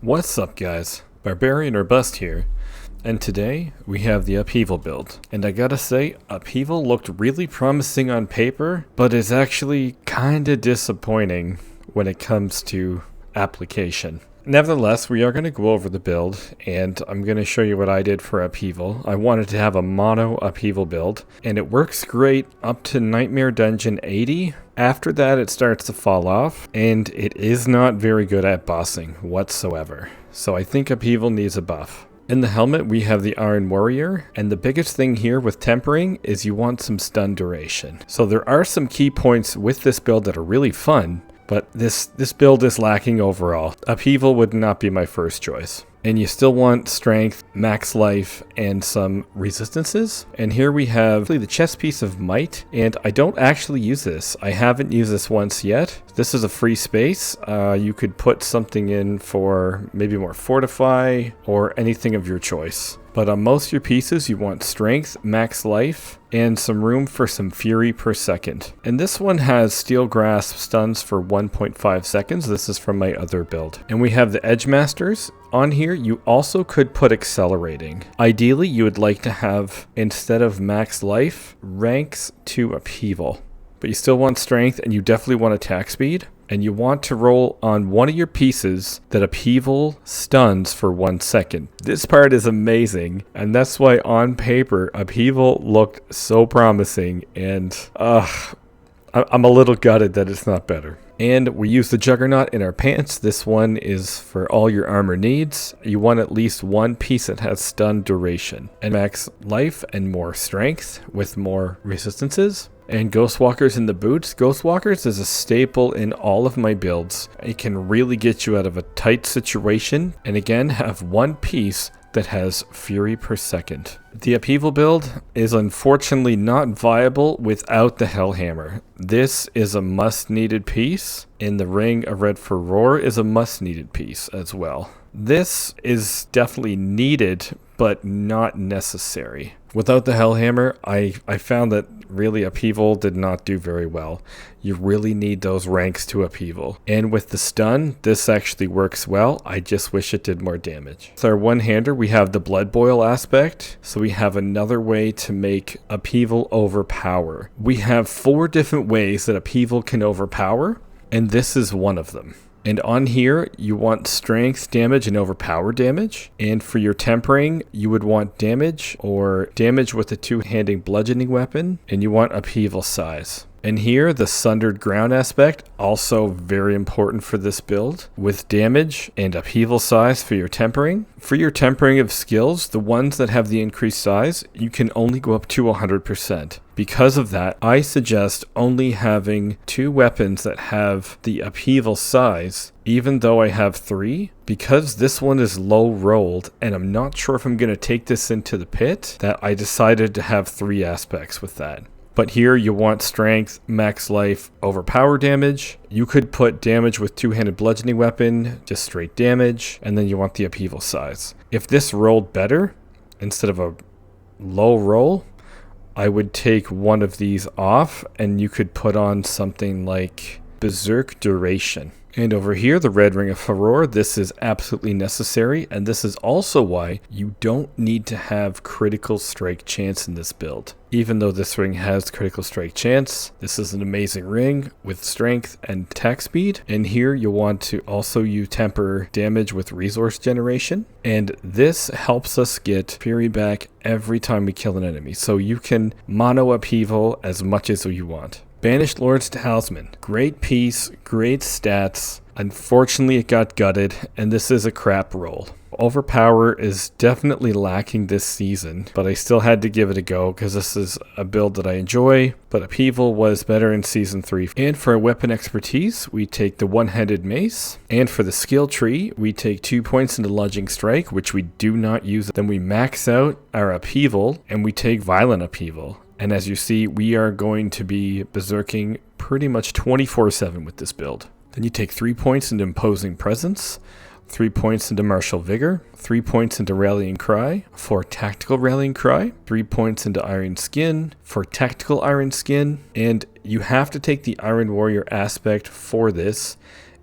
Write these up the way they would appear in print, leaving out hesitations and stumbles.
What's up, guys? Barbarian or Bust here, and today we have the Upheaval build. And I gotta say, Upheaval looked really promising on paper, but is actually kinda disappointing when it comes to application. Nevertheless, we are going to go over the build, and I'm going to show you what I did for Upheaval. I wanted to have a mono Upheaval build, and it works great up to Nightmare Dungeon 80. After that, it starts to fall off, and it is not very good at bossing whatsoever. So I think Upheaval needs a buff. In the helmet, we have the Iron Warrior, and the biggest thing here with tempering is you want some stun duration. So there are some key points with this build that are really fun, but this build is lacking overall. Upheaval would not be my first choice. And you still want strength, max life, and some resistances. And here we have the chest piece of might, and I don't actually use this. I haven't used this once yet. This is a free space. You could put something in for maybe more fortify or anything of your choice. But on most of your pieces, you want strength, max life, and some room for some fury per second. And this one has steel grasp stuns for 1.5 seconds. This is from my other build. And we have the edge masters. On here, you also could put accelerating. Ideally, you would like to have, instead of max life, ranks to upheaval. But you still want strength, and you definitely want attack speed. And you want to roll on one of your pieces that upheaval stuns for 1 second. This part is amazing, and that's why on paper, upheaval looked so promising, and I'm a little gutted that it's not better. And we use the Juggernaut in our pants. This one is for all your armor needs. You want at least one piece that has stun duration, and max life and more strength with more resistances. And Ghostwalkers in the boots. Ghostwalkers is a staple in all of my builds. It can really get you out of a tight situation, and again, have one piece that has fury per second. The Upheaval build is unfortunately not viable without the Hellhammer. This is a must-needed piece, and the Ring of Red Furore is a must-needed piece as well. This is definitely needed, but not necessary. Without the Hellhammer, I found that really Upheaval did not do very well. You really need those ranks to Upheaval. And with the stun, this actually works well. I just wish it did more damage. With our one-hander, we have the Blood Boil aspect. So we have another way to make Upheaval overpower. We have 4 different ways that Upheaval can overpower, and this is one of them. And on here, you want strength damage and overpower damage. And for your tempering, you would want damage or damage with a 2-handed bludgeoning weapon. And you want upheaval size. And here, the Sundered Ground aspect, also very important for this build, with damage and upheaval size for your tempering. For your tempering of skills, the ones that have the increased size, you can only go up to 100%. Because of that, I suggest only having 2 weapons that have the upheaval size, even though I have 3. Because this one is low rolled, and I'm not sure if I'm going to take this into the pit, that I decided to have 3 aspects with that. But here you want strength, max life, overpower damage. You could put damage with 2-handed bludgeoning weapon, just straight damage, and then you want the upheaval size. If this rolled better, instead of a low roll, I would take one of these off, and you could put on something like Berserk Duration. And over here, the Red Ring of Furore, this is absolutely necessary, and this is also why you don't need to have critical strike chance in this build. Even though this ring has critical strike chance, this is an amazing ring with strength and attack speed. And here you want to also use temper damage with resource generation. And this helps us get fury back every time we kill an enemy. So you can mono upheaval as much as you want. Banished Lord's Talisman. Great piece, great stats. Unfortunately, it got gutted, and this is a crap roll. Overpower is definitely lacking this season, but I still had to give it a go because this is a build that I enjoy, but Upheaval was better in Season 3. And for weapon expertise, we take the one-handed mace, and for the skill tree, we take 2 points into Lunging Strike, which we do not use. Then we max out our Upheaval, and we take Violent Upheaval. And as you see, we are going to be berserking pretty much 24/7 with this build. Then you take 3 points into Imposing Presence, 3 points into Martial Vigor, 3 points into Rallying Cry for Tactical Rallying Cry, 3 points into Iron Skin for Tactical Iron Skin, and you have to take the Iron Warrior aspect for this.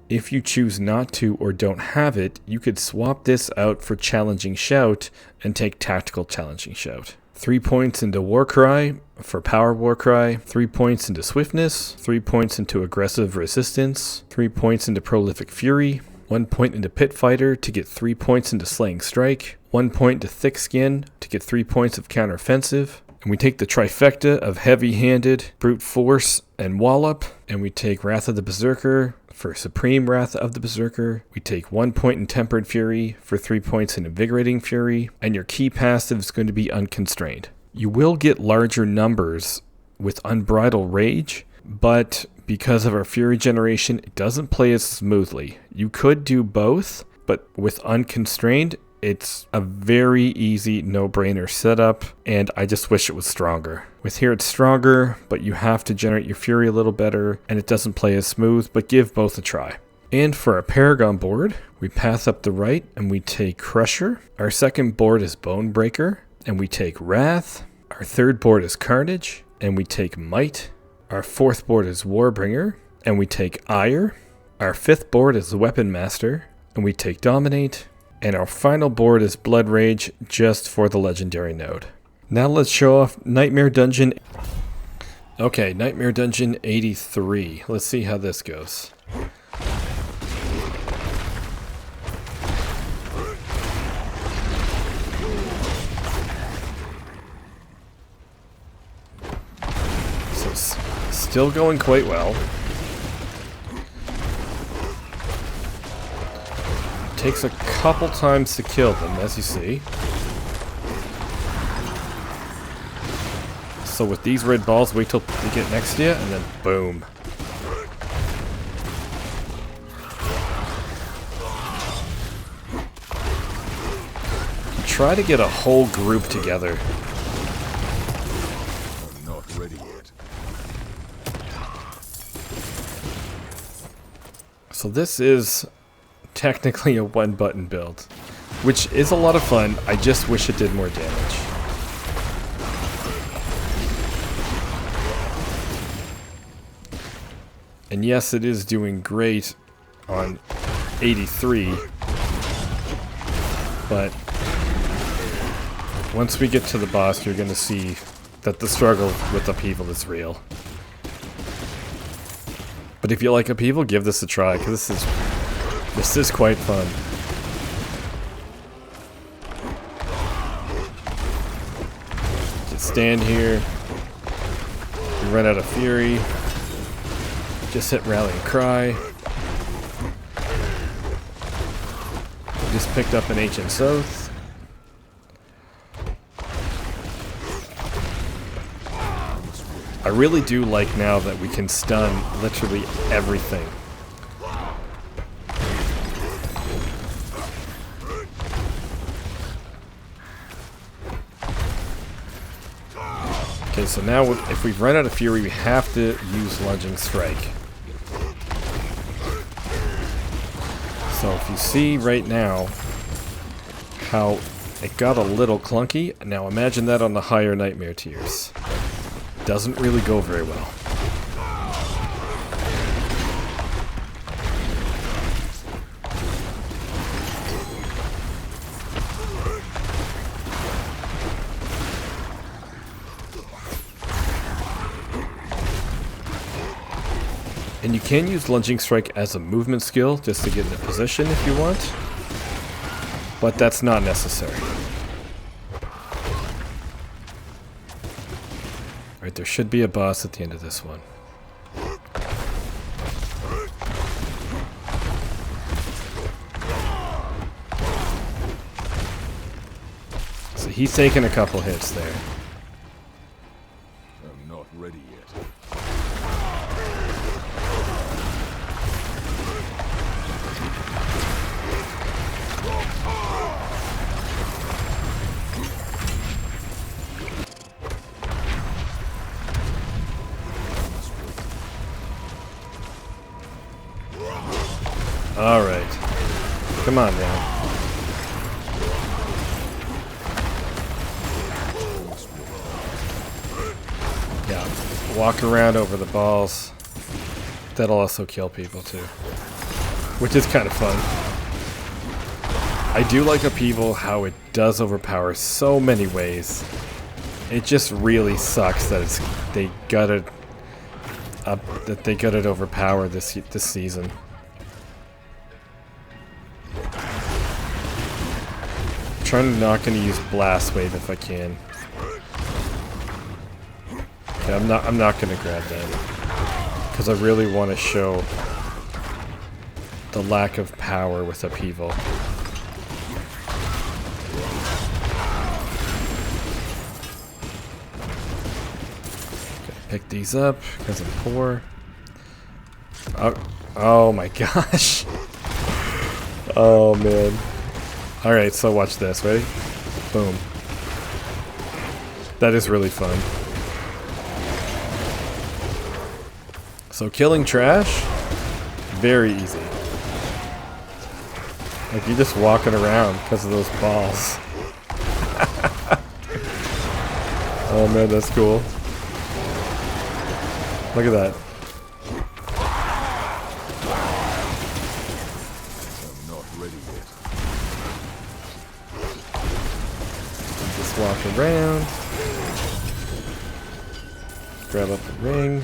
If you choose not to or don't have it, you could swap this out for Challenging Shout and take Tactical Challenging Shout. 3 points into Warcry for Power Warcry, 3 points into Swiftness, 3 points into Aggressive Resistance, 3 points into Prolific Fury, 1 point into Pit Fighter to get 3 points into Slaying Strike, 1 point to Thick Skin to get 3 points of Counteroffensive, and we take the trifecta of Heavy-Handed, Brute Force, and Wallop, and we take Wrath of the Berserker for Supreme Wrath of the Berserker. We take 1 point in Tempered Fury for 3 points in Invigorating Fury, and your key passive is going to be Unconstrained. You will get larger numbers with Unbridled Rage, but because of our Fury generation, it doesn't play as smoothly. You could do both, but with Unconstrained, it's a very easy no-brainer setup, and I just wish it was stronger. With here it's stronger, but you have to generate your Fury a little better, and it doesn't play as smooth, but give both a try. And for our Paragon board, we path up the right, and we take Crusher. Our second board is Bonebreaker, and we take Wrath. Our third board is Carnage, and we take Might. Our fourth board is Warbringer, and we take Ire. Our fifth board is Weapon Master, and we take Dominate. And our final board is Blood Rage, just for the legendary node. Now let's show off Nightmare Dungeon. Okay, Nightmare Dungeon 83. Let's see how this goes. So, still going quite well. Takes a couple times to kill them, as you see. So with these red balls, wait till they get next to you, and then boom. You try to get a whole group together. I'm not ready yet. So this is technically a one-button build, which is a lot of fun. I just wish it did more damage. And yes, it is doing great on 83, but once we get to the boss, you're going to see that the struggle with Upheaval is real. But if you like Upheaval, give this a try, because this is quite fun. Just stand here. You run out of fury. Just hit Rallying Cry. Just picked up an Ancient South. I really do like now that we can stun literally everything. Okay, so now if we've run out of fury, we have to use Lunging Strike. So if you see right now how it got a little clunky, now imagine that on the higher Nightmare tiers. Doesn't really go very well. And you can use Lunging Strike as a movement skill just to get into position if you want, but that's not necessary. Alright, there should be a boss at the end of this one. So he's taking a couple hits there. I'm not ready yet. Alright. Come on now. Yeah, walk around over the balls. That'll also kill people too. which is kind of fun. I do like Upheaval how it does overpower so many ways. It just really sucks that they got it overpower this season. I'm not going to use Blast Wave if I can. Okay, I'm not going to grab that because I really want to show the lack of power with Upheaval. Pick these up because I'm poor. Oh my gosh. Oh man. Alright, so watch this. Ready? Boom. That is really fun. So killing trash, very easy. Like you're just walking around because of those balls. Oh man, that's cool. Look at that. I'm not ready yet. Just walk around. Grab up the ring.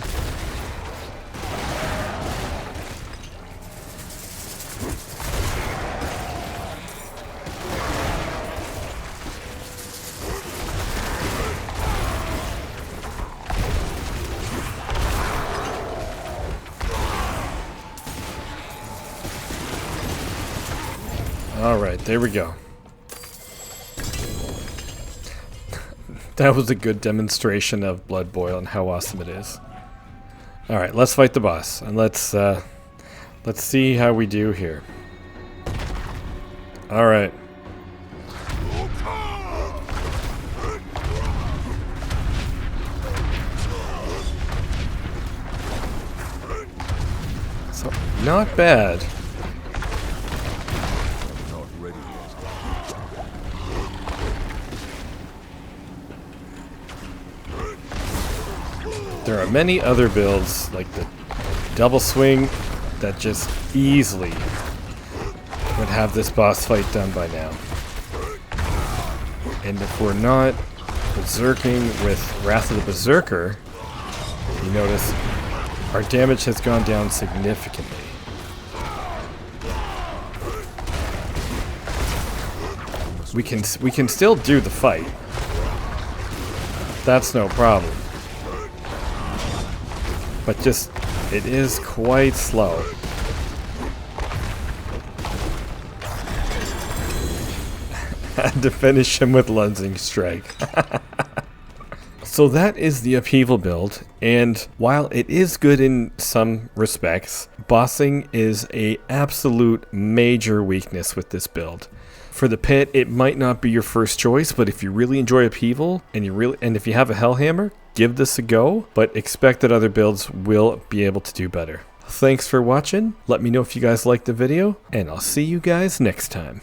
Alright, there we go. That was a good demonstration of Blood Boil and how awesome it is. Alright, let's fight the boss. And let's see how we do here. Alright. So, not bad. There are many other builds, like the double swing, that just easily would have this boss fight done by now. And if we're not berserking with Wrath of the Berserker, you notice our damage has gone down significantly. We can still do the fight. That's no problem. But just, it is quite slow. Had to finish him with Lunging Strike. So that is the Upheaval build, and while it is good in some respects, bossing is an absolute major weakness with this build. For the pit, it might not be your first choice, but if you really enjoy Upheaval and if you have a Hellhammer, give this a go, but expect that other builds will be able to do better. Thanks for watching. Let me know if you guys liked the video, and I'll see you guys next time.